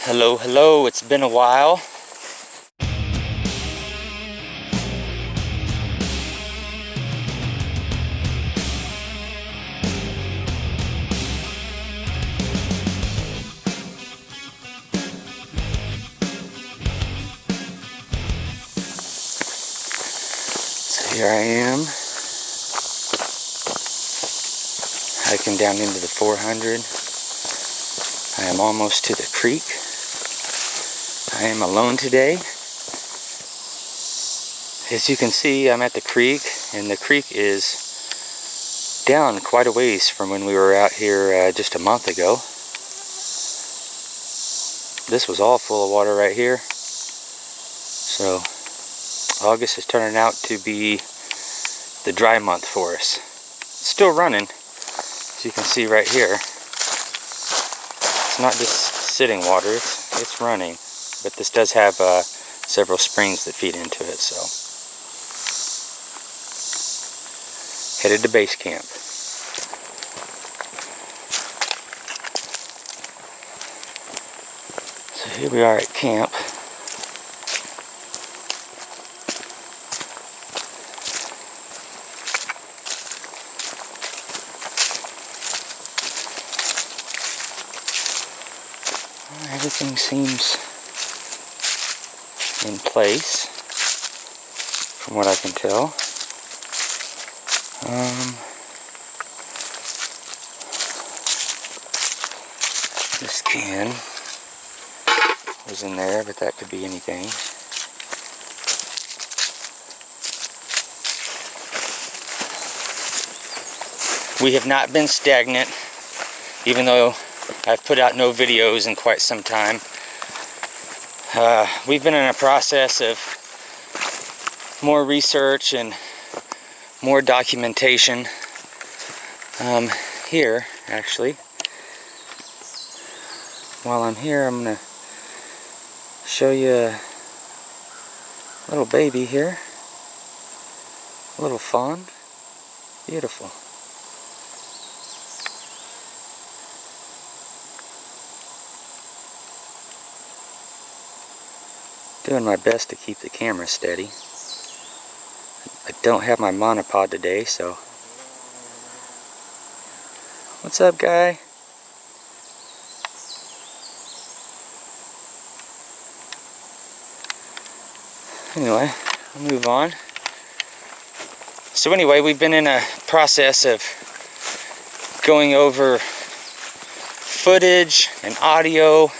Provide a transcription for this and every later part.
Hello, hello, it's been a while. So here I am, hiking down into the 400. I am almost to the creek. I am alone today. As you can see, I'm at the creek, and the creek is down quite a ways from when we were out here just a month ago. This was all full of water right here. So August is turning out to be the dry month for us. It's still running, as you can see right here. It's not just sitting water, it's running. But this does have several springs that feed into it, so. Headed to base camp. So here we are at camp. Everything seems in place, from what I can tell. This can was in there, but that could be anything. We have not been stagnant, even though I've put out no videos in quite some time. We've been in a process of more research and more documentation here, actually. While I'm here, I'm going to show you a little baby here. A little fawn. Beautiful. Doing my best to keep the camera steady. I don't have my monopod today, so. What's up, guy? Anyway, I'll move on. So anyway, we've been in a process of going over footage and audio.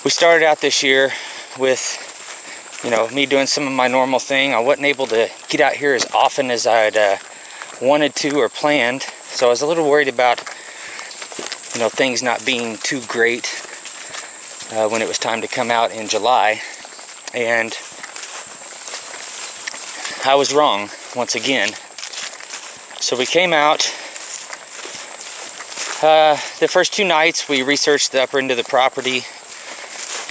We started out this year with, me doing some of my normal thing. I wasn't able to get out here as often as I'd wanted to or planned, so I was a little worried about, things not being too great when it was time to come out in July, and I was wrong once again. So we came out. The first 2 nights we researched the upper end of the property.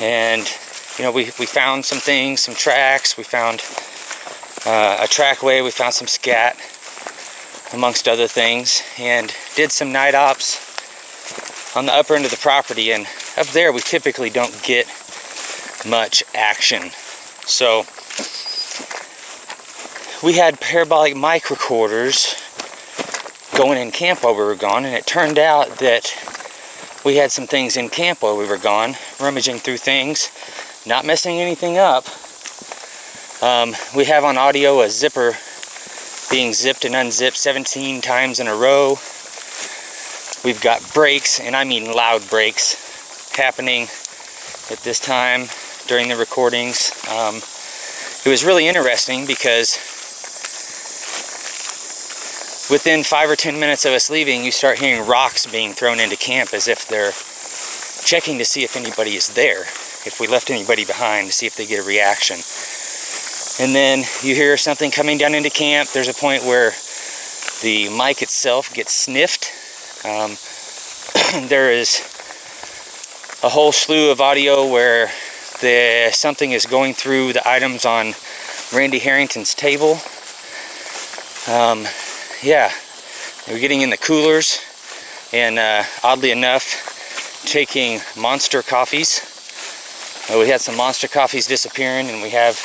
And, we found some things, some tracks, we found a trackway, we found some scat, amongst other things, and did some night ops on the upper end of the property. And up there we typically don't get much action. So we had parabolic mic recorders going in camp while we were gone, and it turned out that we had some things in camp while we were gone, rummaging through things, not messing anything up. We have on audio a zipper being zipped and unzipped 17 times in a row. We've got breaks, and I mean loud breaks, happening at this time during the recordings. It was really interesting because within 5 or 10 minutes of us leaving, you start hearing rocks being thrown into camp as if they're checking to see if anybody is there, if we left anybody behind, to see if they get a reaction. And then you hear something coming down into camp. There's a point where the mic itself gets sniffed. There is a whole slew of audio where something is going through the items on Randy Harrington's table. Yeah, we're getting in the coolers, and oddly enough, taking monster coffees. We had some monster coffees disappearing, and we have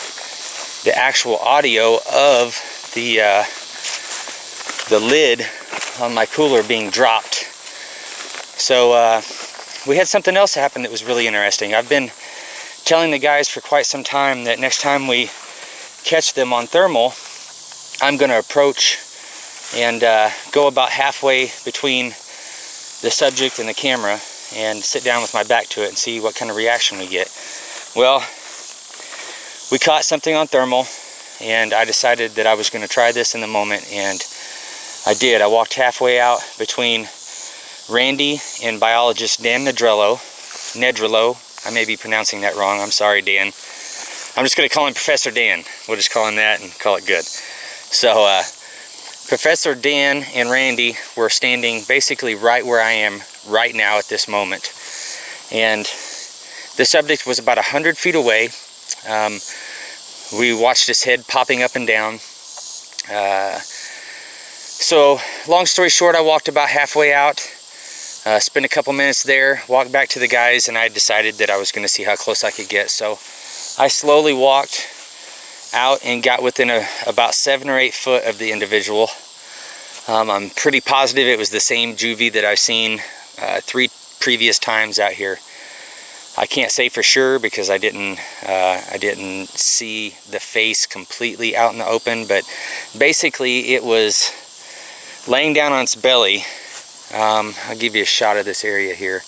the actual audio of the lid on my cooler being dropped. So we had something else happen that was really interesting. I've been telling the guys for quite some time that next time we catch them on thermal, I'm going to approach and go about halfway between the subject and the camera and sit down with my back to it and see what kind of reaction we get. Well, we caught something on thermal, and I decided that I was going to try this in the moment, and I did. I walked halfway out between Randy and biologist Dan Nedrello. I may be pronouncing that wrong. I'm sorry, Dan. I'm just going to call him Professor Dan. We'll just call him that and call it good. So, Professor Dan and Randy were standing basically right where I am right now at this moment. And the subject was about 100 feet away. We watched his head popping up and down. So, long story short, I walked about halfway out, spent a couple minutes there, walked back to the guys, and I decided that I was going to see how close I could get. So, I slowly walked out and got within about 7 or 8 foot of the individual. I'm pretty positive it was the same juvie that I've seen 3 previous times out here. I can't say for sure because I didn't see the face completely out in the open, but basically it was laying down on its belly. I'll give you a shot of this area here.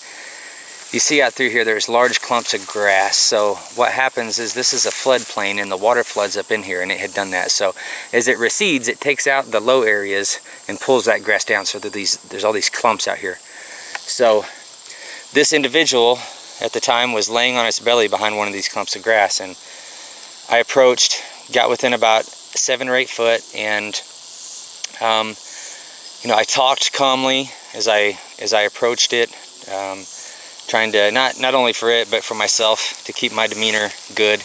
You see out through here there's large clumps of grass. So what happens is this is a floodplain and the water floods up in here, and it had done that. So as it recedes, it takes out the low areas and pulls that grass down, so that there's all these clumps out here. So this individual at the time was laying on its belly behind one of these clumps of grass, and I approached, got within about 7 or 8 foot, and you know, I talked calmly as I approached it, trying to not only for it but for myself to keep my demeanor good.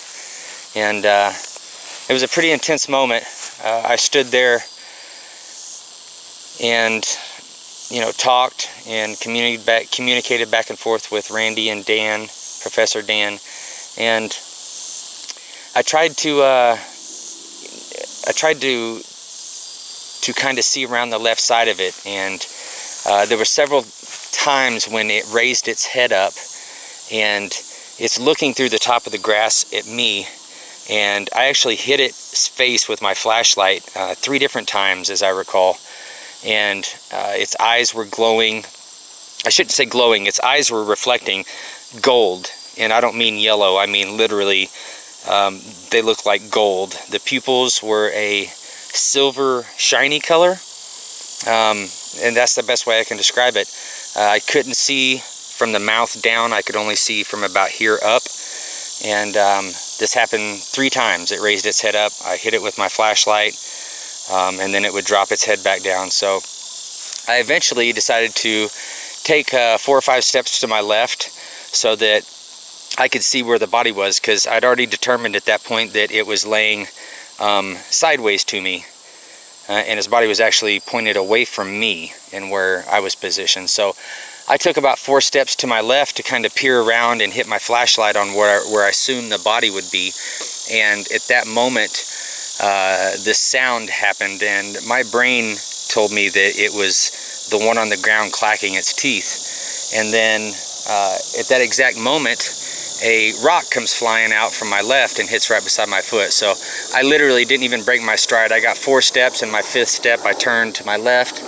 And it was a pretty intense moment. I stood there and, you know, talked and communicated back and forth with Randy and Dan, Professor Dan, and I tried to kind of see around the left side of it, and there were several times when it raised its head up and it's looking through the top of the grass at me, and I actually hit its face with my flashlight 3 different times, as I recall, and its eyes were glowing. I shouldn't say glowing, its eyes were reflecting gold, and I don't mean yellow, I mean literally they looked like gold. The pupils were a silver shiny color, and that's the best way I can describe it. I couldn't see from the mouth down, I could only see from about here up, and this happened 3 times. It raised its head up, I hit it with my flashlight, and then it would drop its head back down. So I eventually decided to take 4 or 5 steps to my left so that I could see where the body was, because I'd already determined at that point that it was laying sideways to me, and his body was actually pointed away from me and where I was positioned. So I took about 4 steps to my left to kind of peer around and hit my flashlight on where I assumed the body would be, and at that moment this sound happened, and my brain told me that it was the one on the ground clacking its teeth. And then at that exact moment, a rock comes flying out from my left and hits right beside my foot. So I literally didn't even break my stride. I got 4 steps, and my 5th step I turned to my left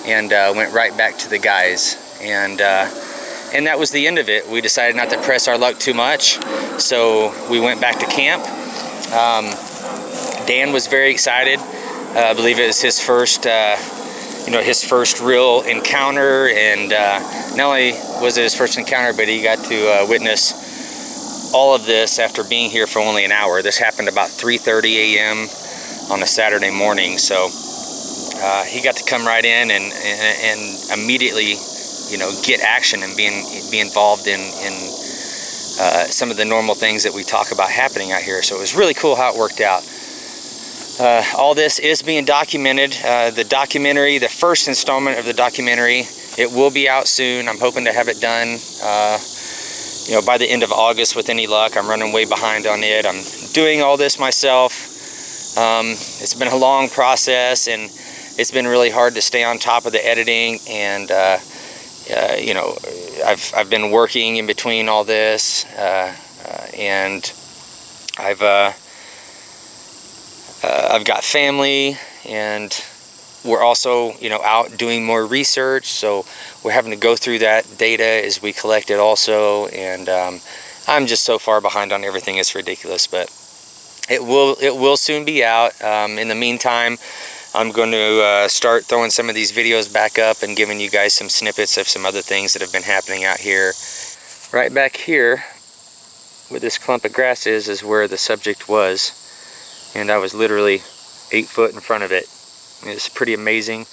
and went right back to the guys. And that was the end of it. We decided not to press our luck too much, so we went back to camp. Dan was very excited. I believe it was his first his first real encounter, and not only was it his first encounter, but he got to witness all of this after being here for only an hour. This happened about 3:30 a.m. on a Saturday morning, so he got to come right in and immediately, you know, get action and be involved in some of the normal things that we talk about happening out here. So it was really cool how it worked out. All this is being documented. The documentary, the first installment of the documentary, it will be out soon. I'm hoping to have it done you know, by the end of August with any luck. I'm running way behind on it. I'm doing all this myself. It's been a long process, and it's been really hard to stay on top of the editing, and you know, I've been working in between all this, and I've got family, and we're also, you know, out doing more research, so we're having to go through that data as we collect it also, and I'm just so far behind on everything, it's ridiculous, but it will soon be out. In the meantime, I'm going to start throwing some of these videos back up and giving you guys some snippets of some other things that have been happening out here. Right back here, where this clump of grass is where the subject was, and I was literally 8 foot in front of it. It's pretty amazing.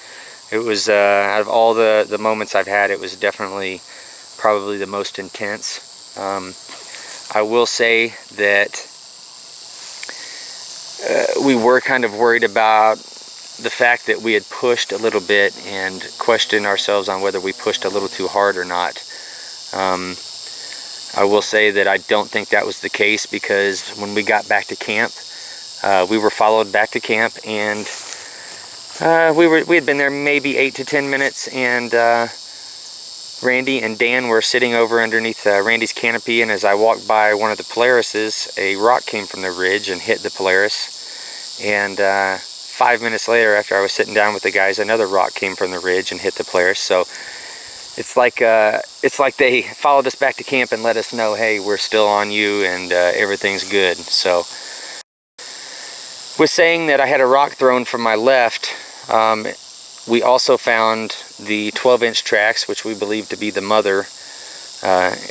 It was, out of all the moments I've had, it was definitely probably the most intense. I will say that we were kind of worried about the fact that we had pushed a little bit and questioned ourselves on whether we pushed a little too hard or not. I will say that I don't think that was the case, because when we got back to camp, we were followed back to camp, and we had been there maybe 8 to 10 minutes, and Randy and Dan were sitting over underneath Randy's canopy, and as I walked by one of the Polarises, a rock came from the ridge and hit the Polaris, and 5 minutes later, after I was sitting down with the guys, another rock came from the ridge and hit the Polaris. So it's like they followed us back to camp and let us know, hey, we're still on you, and everything's good. So with saying that I had a rock thrown from my left, we also found the 12-inch tracks, which we believe to be the mother.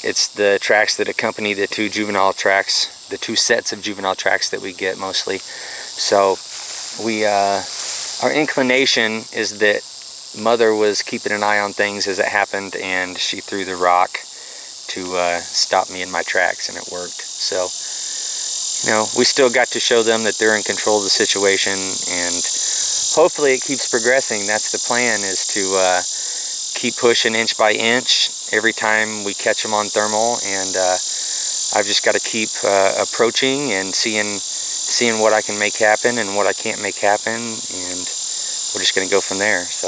It's the tracks that accompany the two juvenile tracks, the two sets of juvenile tracks that we get mostly. So our inclination is that mother was keeping an eye on things as it happened, and she threw the rock to stop me in my tracks, and it worked. So, you know, we still got to show them that they're in control of the situation, and hopefully it keeps progressing. That's the plan, is to keep pushing inch by inch every time we catch them on thermal, and I've just got to keep approaching and seeing what I can make happen and what I can't make happen, and we're just going to go from there. So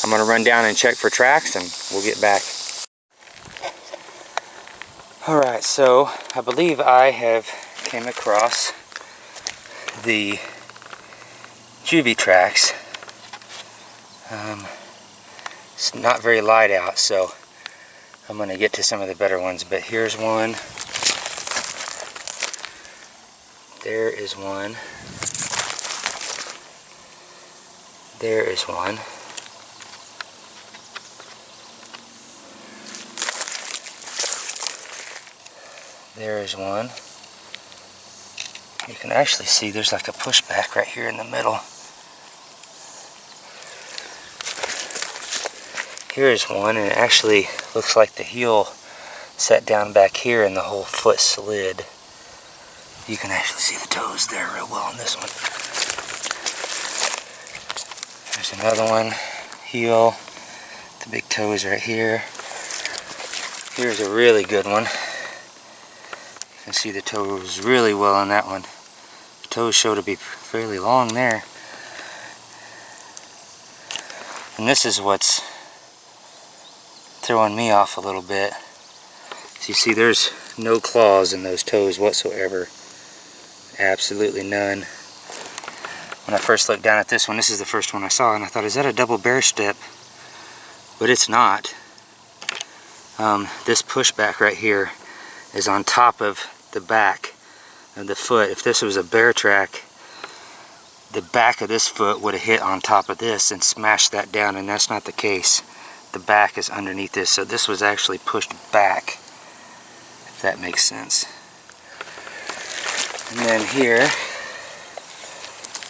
I'm going to run down and check for tracks, and we'll get back. Alright, so I believe I have came across the juvie tracks. It's not very light out, so I'm going to get to some of the better ones, but here's one. There is one. There is one. There is one. You can actually see there's like a pushback right here in the middle. Here is one, and it actually looks like the heel sat down back here and the whole foot slid. You can actually see the toes there real well on this one. There's another one, heel, the big toe is right here. Here's a really good one. You can see the toes really well on that one. The toes show to be fairly long there. And this is what's throwing me off a little bit. So you see there's no claws in those toes whatsoever. Absolutely none. When I first looked down at this one, this is the first one I saw, and I thought, is that a double bear step? But it's not. This pushback right here is on top of the back of the foot. If this was a bear track, the back of this foot would have hit on top of this and smashed that down, and that's not the case. The back is underneath this, so this was actually pushed back, if that makes sense. And then here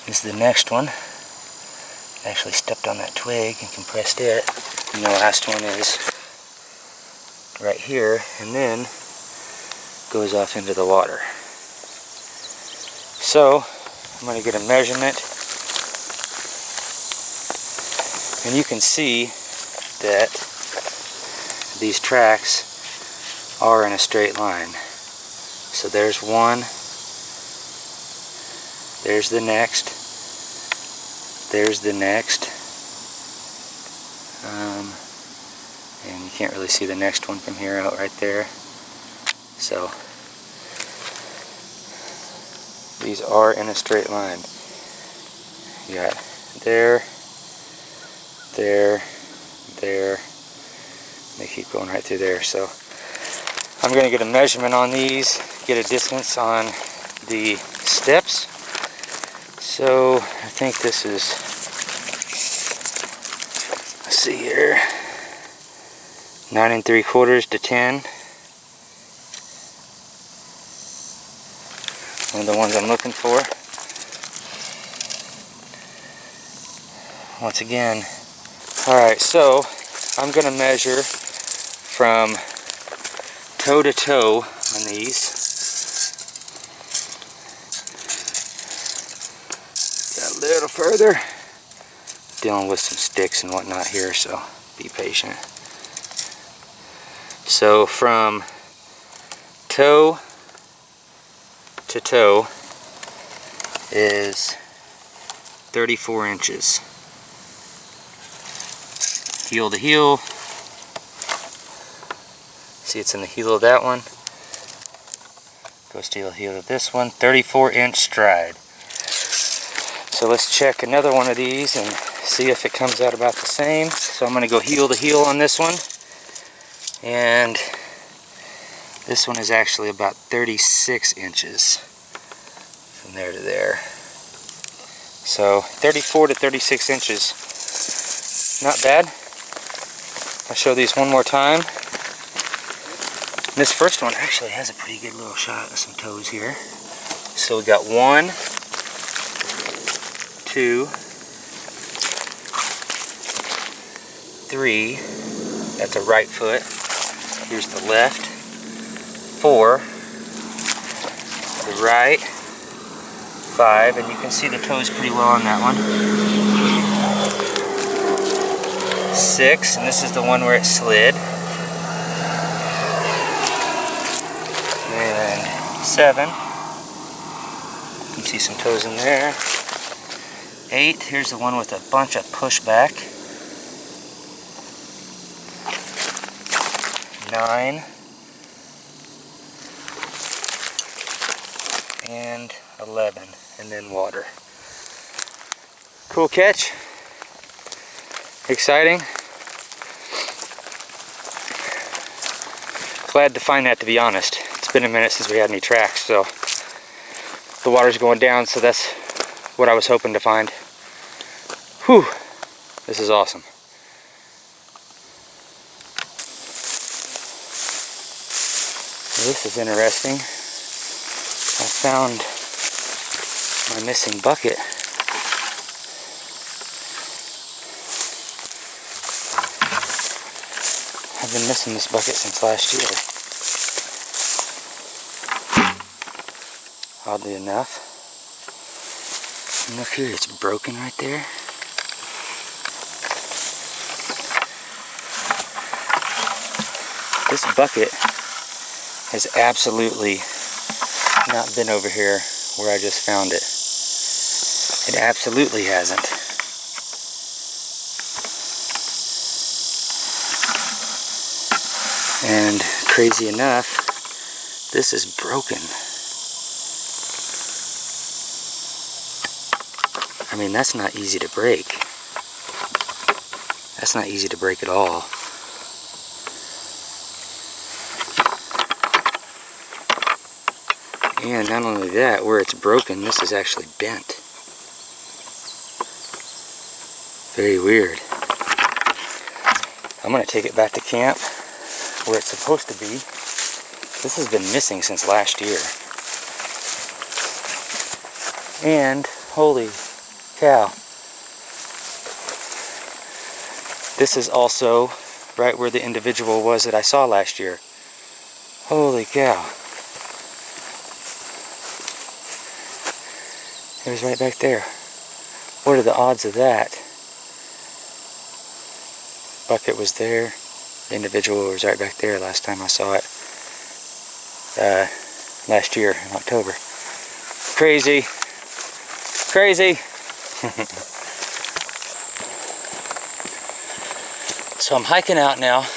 is the next one. I actually stepped on that twig and compressed it. And the last one is right here, and then goes off into the water. So I'm going to get a measurement, and you can see that these tracks are in a straight line. So there's one, there's the next, there's the next, and you can't really see the next one from here out right there. So these are in a straight line. You got there, there, there. They keep going right through there. So I'm going to get a measurement on these, get a distance on the steps. So I think this is, let's see here, 9 3/4 to 10. One of the ones I'm looking for. Once again, alright, so I'm going to measure from toe to toe on these. Got a little further. Dealing with some sticks and whatnot here, so be patient. So from toe to toe is 34 inches. Heel to heel. See, it's in the heel of that one. Goes to the heel of this one. 34-inch stride. So let's check another one of these and see if it comes out about the same. So I'm going to go heel to heel on this one. And this one is actually about 36 inches from there to there. So 34 to 36 inches. Not bad. I'll show these one more time. This first one actually has a pretty good little shot of some toes here. So we got 1, 2, 3. That's a right foot. Here's the left. 4. The right. 5. And you can see the toes pretty well on that one. 6. And this is the one where it slid. And 7. You can see some toes in there. 8. Here's the one with a bunch of pushback. 9. And 11. And then water. Cool catch. Exciting. Glad to find that, to be honest. It's been a minute since we had any tracks, so the water's going down, so that's what I was hoping to find. Whew, this is awesome. This is interesting. I found my missing bucket. I've been missing this bucket since last year. Oddly enough. And look here, it's broken right there. This bucket has absolutely not been over here where I just found it. It absolutely hasn't. And crazy enough, this is broken. I mean, that's not easy to break. That's not easy to break at all. And not only that, where it's broken, this is actually bent. Very weird. I'm going to take it back to camp where it's supposed to be. This has been missing since last year. And, holy cow, this is also right where the individual was that I saw last year. Holy cow. It was right back there. What are the odds of that? bucket was there. The individual was right back there last time I saw it. Last year in October. Crazy. Crazy. So I'm hiking out now.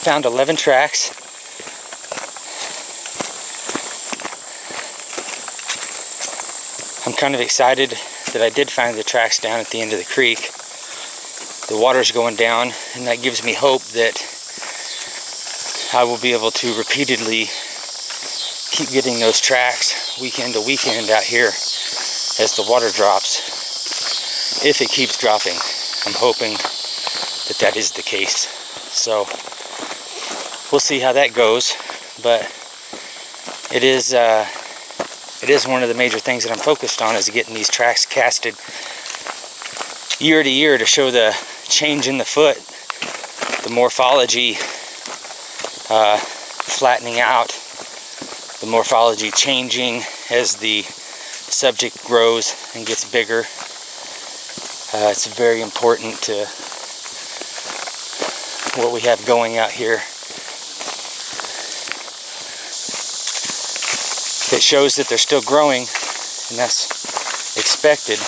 Found 11 tracks. I'm kind of excited that I did find the tracks down at the end of the creek. The water's going down, and that gives me hope that I will be able to repeatedly keep getting those tracks weekend to weekend out here as the water drops. If it keeps dropping, I'm hoping that that is the case. So we'll see how that goes, but it is one of the major things that I'm focused on, is getting these tracks casted year to year to show the change in the foot, the morphology flattening out, the morphology changing as the subject grows and gets bigger. It's very important to what we have going out here. It shows that they're still growing, and that's expected.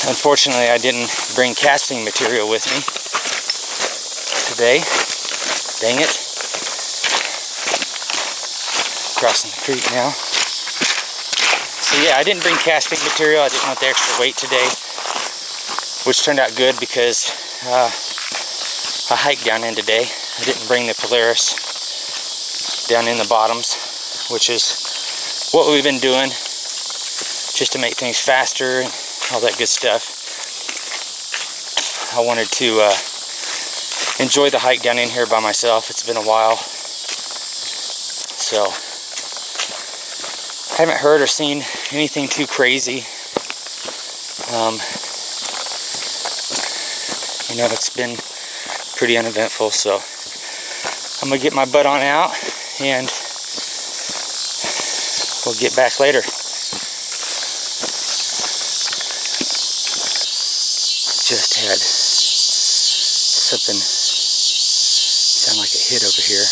Unfortunately, I didn't bring casting material with me today. Dang it. Crossing the creek now. So yeah, I didn't bring casting material. I didn't want the extra weight today, which turned out good because I hiked down in today. I didn't bring the Polaris down in the bottoms, which is what we've been doing just to make things faster and all that good stuff. I wanted to enjoy the hike down in here by myself. It's been a while, so I haven't heard or seen anything too crazy. You know, it's been pretty uneventful, so I'm gonna get my butt on out and we'll get back later. Just had something sound like it hit over here.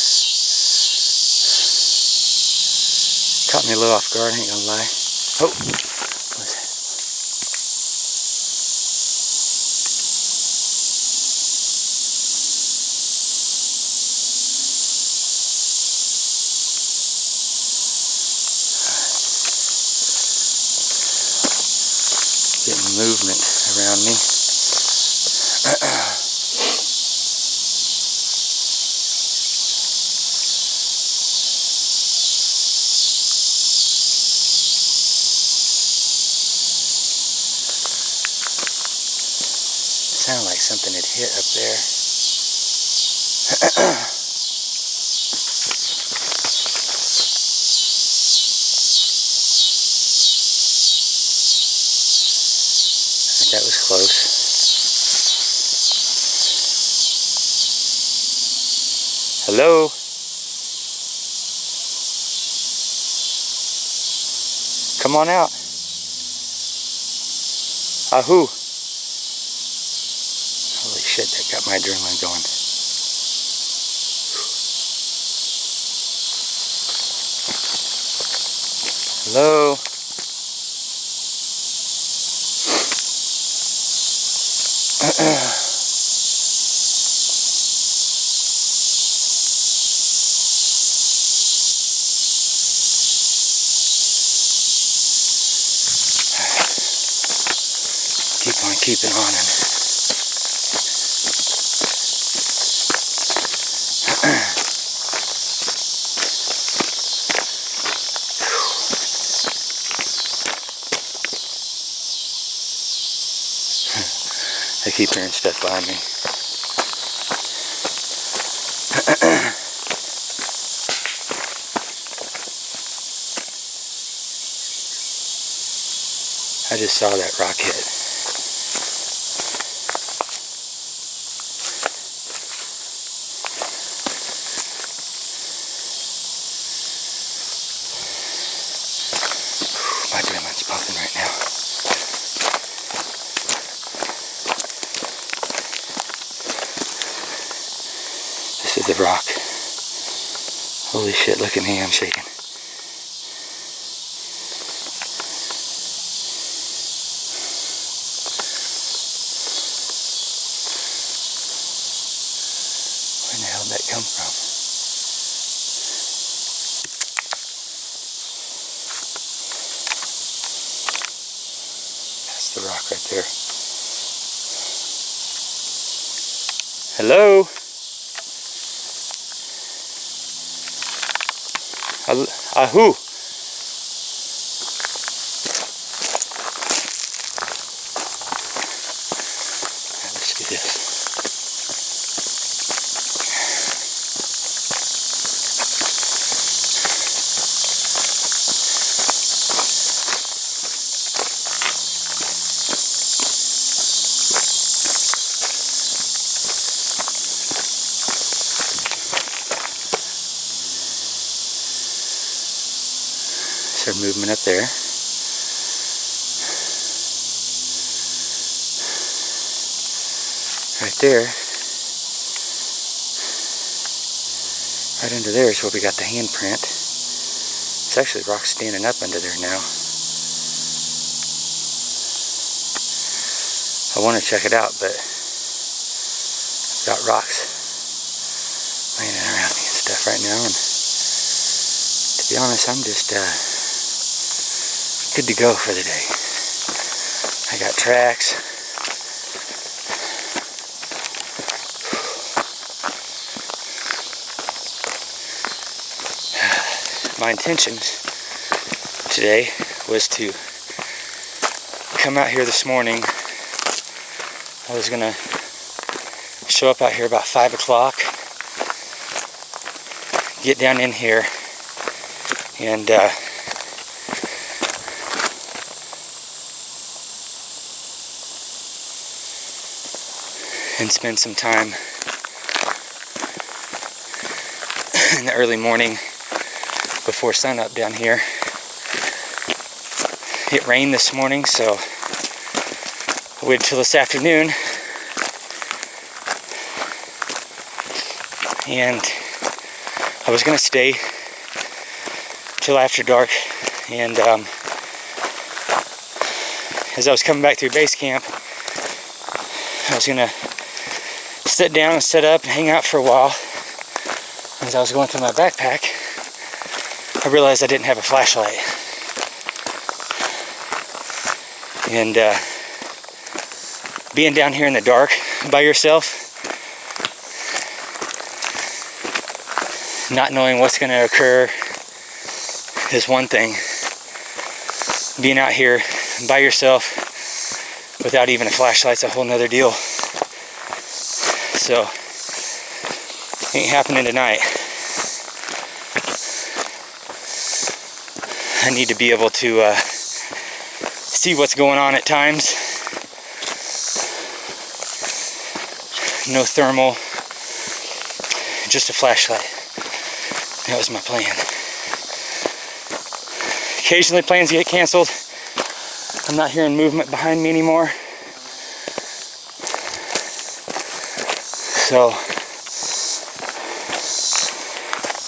Caught me a little off guard, I ain't gonna lie. Oh, what was that? Getting movement around me. Sounded like something had hit up there. That was close. Hello? Come on out. Ahoo. Holy shit, that got my adrenaline going. Hello? Keep on keeping on. I keep hearing stuff behind me. I just saw that rock hit. My adrenaline's pumping right now. is the rock. Holy shit, look at me, I'm shaking. Where in the hell did that come from? That's the rock right there. Hello? Ahoo! Let's do this. Start movement up there. Right there. Right under there is where we got the handprint. It's actually rock standing up under there now. I want to check it out, but I've got rocks laying around me and stuff right now, and to be honest, I'm just good to go for the day. I got tracks. My intention today was to come out here this morning. I was gonna show up out here about 5 o'clock, get down in here, and spend some time in the early morning before sunup down here. It rained this morning, so I waited till this afternoon, and I was gonna stay till after dark, and as I was coming back through base camp, I was gonna sit down and set up and hang out for a while. As I was going through my backpack, I realized I didn't have a flashlight. And being down here in the dark by yourself, not knowing what's going to occur is one thing. Being out here by yourself without even a flashlight's a whole nother deal. So, ain't happening tonight. I need to be able to see what's going on at times. No thermal, just a flashlight. That was my plan. Occasionally plans get canceled. I'm not hearing movement behind me anymore. So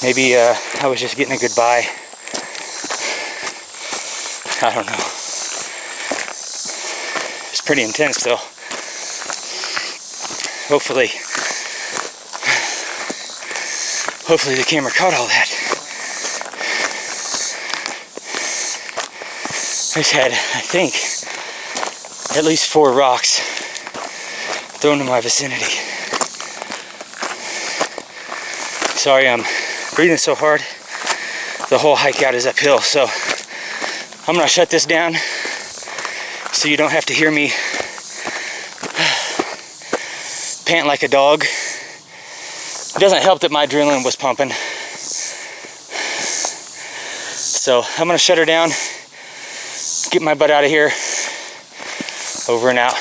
maybe I was just getting a goodbye. I don't know. It's pretty intense though. Hopefully the camera caught all that. I just had, I think, at least 4 rocks thrown in my vicinity. Sorry, I'm breathing so hard. The whole hike out is uphill, so I'm gonna shut this down so you don't have to hear me pant like a dog. It doesn't help that my adrenaline was pumping. So I'm gonna shut her down, get my butt out of here. Over and out.